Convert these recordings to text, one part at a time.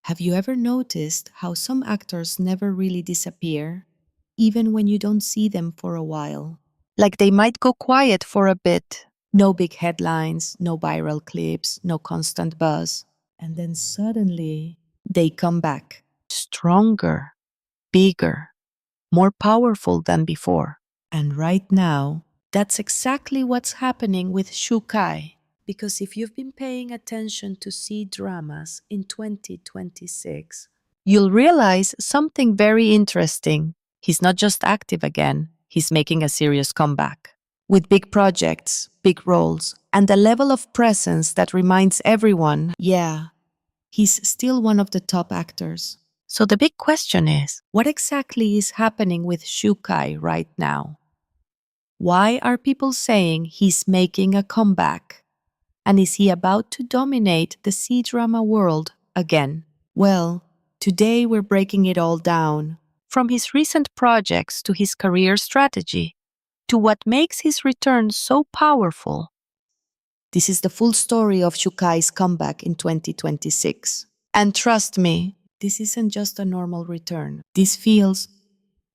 Have you ever noticed how some actors never really disappear, even when you don't see them for a while? Like they might go quiet for a bit. No big headlines, no viral clips, no constant buzz. And then suddenly, they come back. Stronger, bigger, more powerful than before. And right now, that's exactly what's happening with Shukai. Because if you've been paying attention to C-dramas in 2026, You'll realize something very interesting. He's not just active again, he's making a serious comeback. with big projects, big roles, and a level of presence that reminds everyone, yeah, he's still one of the top actors. So the big question is, What exactly is happening with Shukai right now? Why are people saying he's making a comeback? And is he about to dominate the C-drama world again? Well, today we're breaking it all down. from his recent projects to his career strategy, to what makes his return so powerful? This is the full story of Shukai's comeback in 2026. And trust me, this isn't just a normal return. This feels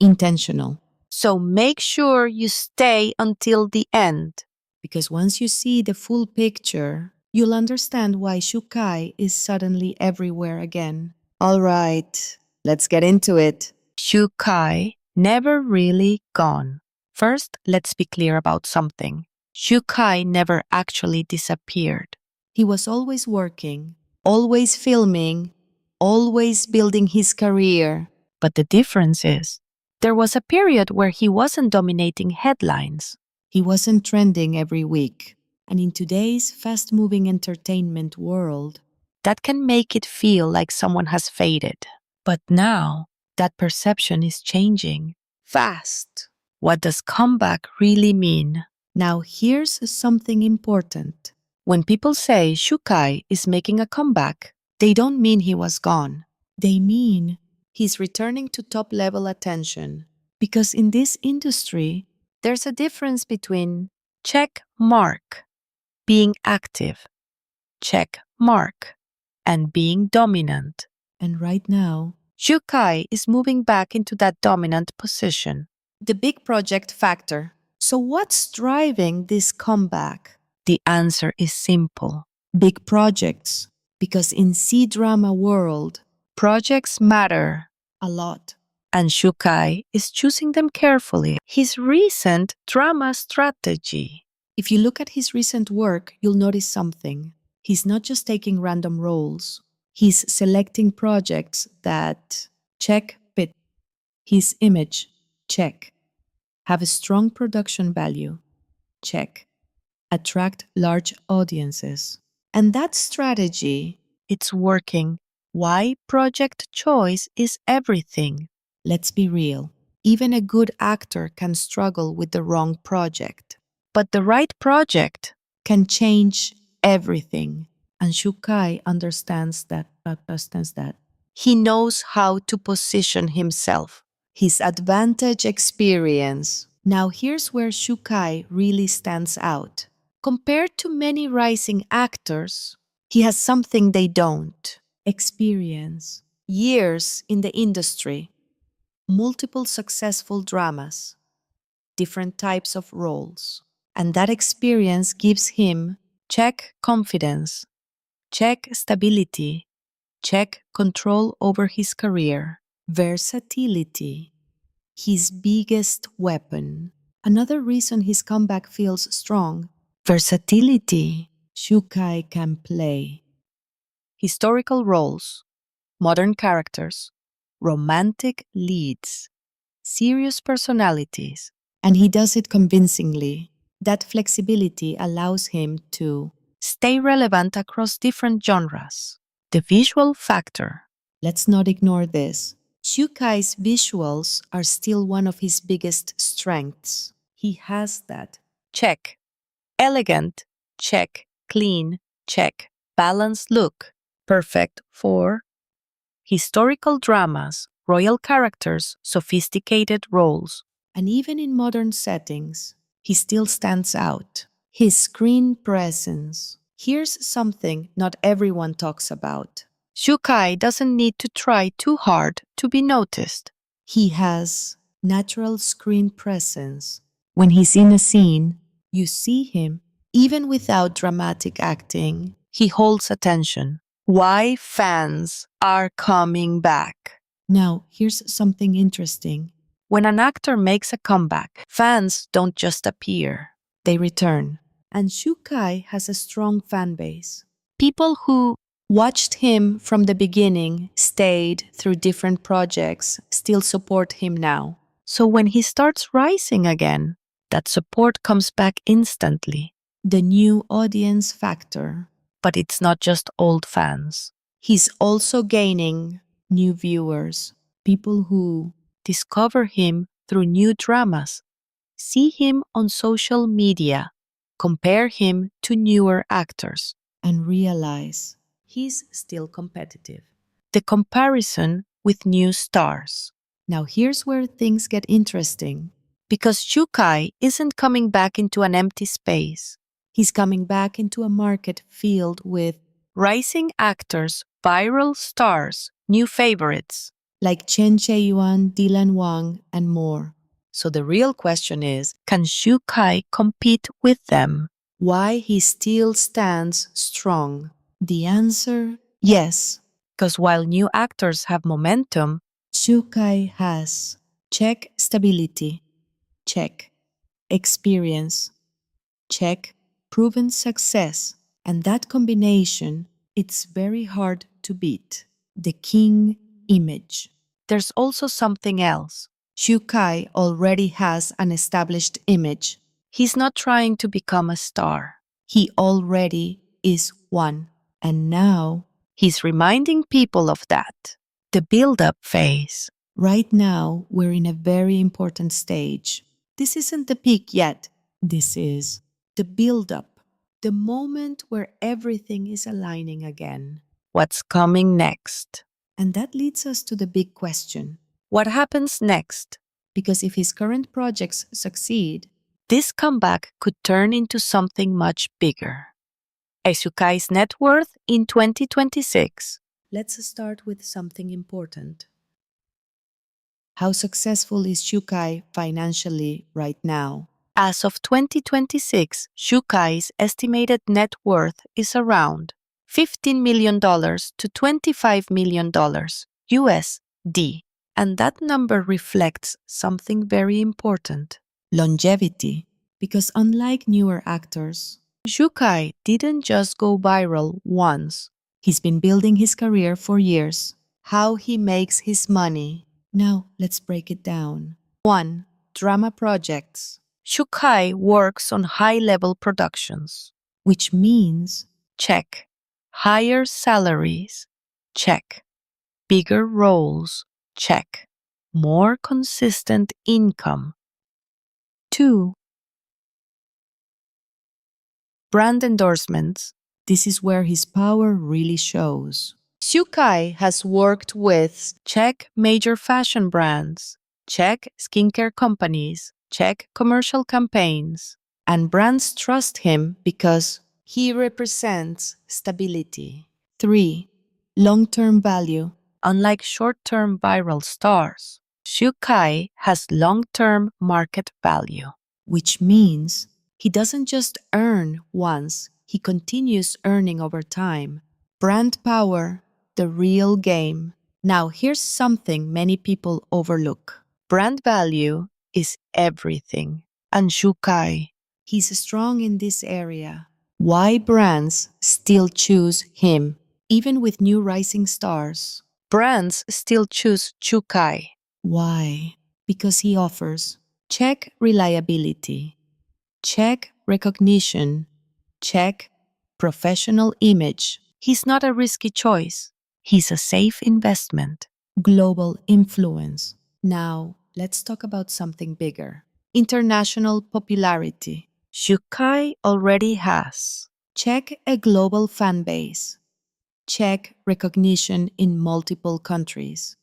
intentional. So make sure you stay until the end. Because once you see the full picture, you'll understand why Shukai is suddenly everywhere again. All right, let's get into it. Shukai never really gone. First, let's be clear about something. Shukai never actually disappeared. He was always working, always filming, always building his career. But the difference is, there was a period where he wasn't dominating headlines. He wasn't trending every week. And in today's fast-moving entertainment world, That can make it feel like someone has faded. But now, that perception is changing. fast. What does comeback really mean? Now here's something important. When people say Shukai is making a comeback, They don't mean he was gone. They mean he's returning to top-level attention. Because in this industry, there's a difference between check mark, being active, check mark, and being dominant. and right now, Shukai is moving back into that dominant position. the big project factor. So what's driving this comeback? The answer is simple. Big projects. Because in C-drama world, Projects matter, a lot. and Shukai is choosing them carefully. His recent drama strategy. If you look at his recent work, you'll notice something. He's not just taking random roles. He's selecting projects that check fit. His image, check. Have a strong production value, check. Attract large audiences. And that strategy, It's working. Why project choice is everything. let's be real, even a good actor can struggle with the wrong project, But the right project, can change everything. And Shukai understands that. he knows how to position himself. His advantage experience. Now here's where Shukai really stands out. Compared to many rising actors, he has something they don't. Experience. Years in the industry. Multiple successful dramas. Different types of roles. And that experience gives him Check confidence, check stability, check control over his career. versatility, his biggest weapon. Another reason his comeback feels strong. Versatility, Shukai can play. historical roles, modern characters, romantic leads, serious personalities. And he does it convincingly. That flexibility allows him to. Stay relevant across different genres. The visual factor, Let's not ignore this. Shukai's visuals are still one of his biggest strengths. He has that. check. Elegant, check. Clean, check. Balanced look, perfect for historical dramas, royal characters, sophisticated roles. And even in modern settings, he still stands out. His screen presence. Here's something not everyone talks about. Shukai doesn't need to try too hard to be noticed. He has natural screen presence. When he's in a scene, you see him even without dramatic acting. He holds attention. Why fans are coming back. Now, here's something interesting. When an actor makes a comeback, fans don't just appear. They return. And Shukai has a strong fan base. People who Watched him from the beginning, stayed through different projects, still support him now. So when he starts rising again, that support comes back instantly. The new audience factor. But it's not just old fans. He's also gaining new viewers, people who Discover him through new dramas. See him on social media. Compare him to newer actors. and realize he's still competitive. The comparison with new stars. Now here's where things get interesting. Because Shukai isn't coming back into an empty space. He's coming back into a market filled with Rising actors, viral stars, new favorites. like Chen Che-yuan, Dylan Wang, and more. So the real question is, can Shukai compete with them? Why he still stands strong? The answer, yes. Because while new actors have momentum, Shukai has check stability, check experience, check proven success, and that combination, it's very hard to beat. The king image. there's also something else. Shukai already has an established image. He's not trying to become a star. He already is one. And now, He's reminding people of that. The build-up phase. right now, we're in a very important stage. This isn't the peak yet. This is the build-up, the moment where everything is aligning again. What's coming next? And that leads us to the big question. What happens next? Because if his current projects succeed, This comeback could turn into something much bigger. Shukai's net worth in 2026. let's start with something important. How successful is Shukai financially right now? As of 2026, Shukai's estimated net worth is around $15 million to $25 million USD. And that number reflects something very important. Longevity. Because unlike newer actors, Shukai didn't just go viral once. he's been building his career for years. How he makes his money. Now, let's break it down. 1. Drama projects, Shukai works on high-level productions. which means Check. Higher salaries. Check. Bigger roles. Check. More consistent income. 2. Brand endorsements. this is where his power really shows. Shukai has worked with Check major fashion brands. Check skincare companies. Check commercial campaigns. and brands trust him because he represents stability. 3. Long-term value, Unlike short-term viral stars, Shukai has long-term market value. which means he doesn't just earn once, he continues earning over time. Brand power, the real game. Now, here's something many people overlook. Brand value is everything. And Shukai, He's strong in this area. Why brands still choose him, even with new rising stars? brands still choose Shukai. Why? Because he offers check reliability, check recognition, check professional image, He's not a risky choice. He's a safe investment. global influence. Now, let's talk about something bigger. International popularity. Shukai already has. Check a global fan base. Check recognition in multiple countries.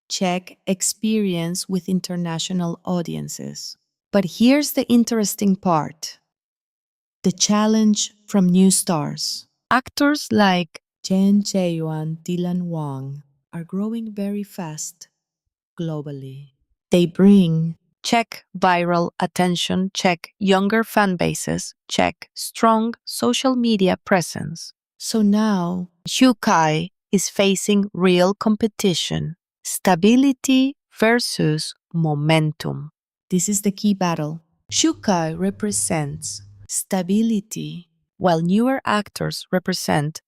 Check experience with international audiences. But here's the interesting part. The challenge from new stars. Actors like Chen Chaoyuan, Dylan Wang are growing very fast globally. They bring check viral attention, check younger fan bases, check strong social media presence. so now Shukai is facing real competition, stability versus momentum. this is the key battle. Shukai represents stability, While newer actors represent,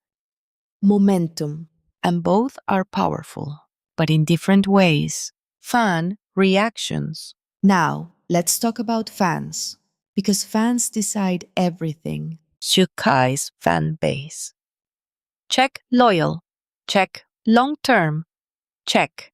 momentum. and both are powerful, but in different ways. Fan reactions. Now, let's talk about fans, because fans decide everything. Shukai's fan base. Check loyal. Check long term. Check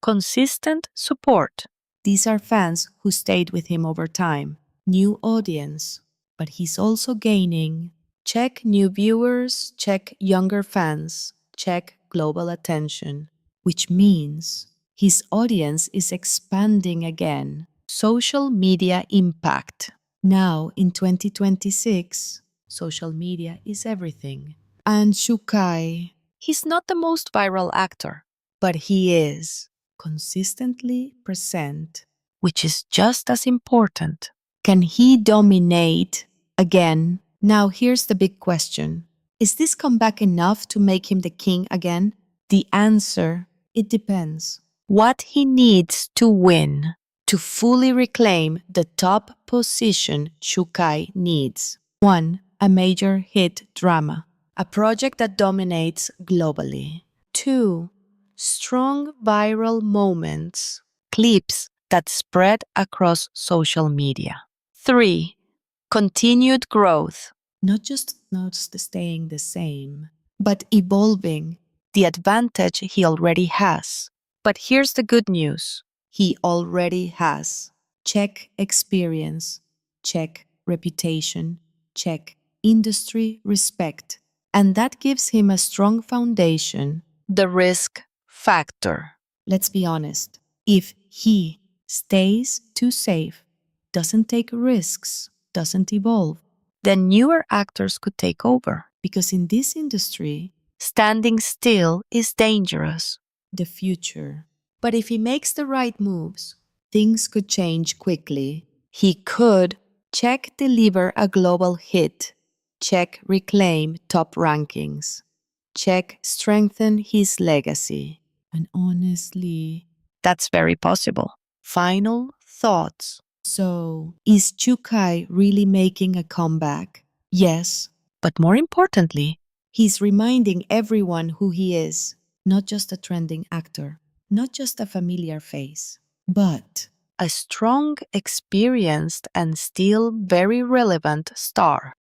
consistent support. These are fans who stayed with him over time. New audience. But he's also gaining. Check new viewers, check younger fans, check global attention, which means his audience is expanding again. Social media impact. Now, in 2026, social media is everything. And Shukai, He's not the most viral actor, but he is consistently present. which is just as important. Can he dominate again? Now, here's the big question. Is this comeback enough to make him the king again? The answer, it depends. What he needs to win. To fully reclaim the top position Shukai needs. 1. A major hit drama. A project that dominates globally. 2. Strong viral moments. Clips that spread across social media. 3. Continued growth. Not staying the same, but evolving. The advantage he already has. But here's the good news. He already has. Check experience, check reputation, check industry respect. And that gives him a strong foundation. The risk factor. Let's be honest. If he stays too safe, doesn't take risks, doesn't evolve, Then newer actors could take over. because in this industry, Standing still is dangerous. the future. But if he makes the right moves, things could change quickly. He could check deliver a global hit, check reclaim top rankings, check strengthen his legacy. And honestly, That's very possible. Final thoughts. so is Chukai really making a comeback? Yes, But more importantly, he's reminding everyone who he is, not just a trending actor, not just a familiar face, but a strong, experienced, and still very relevant star.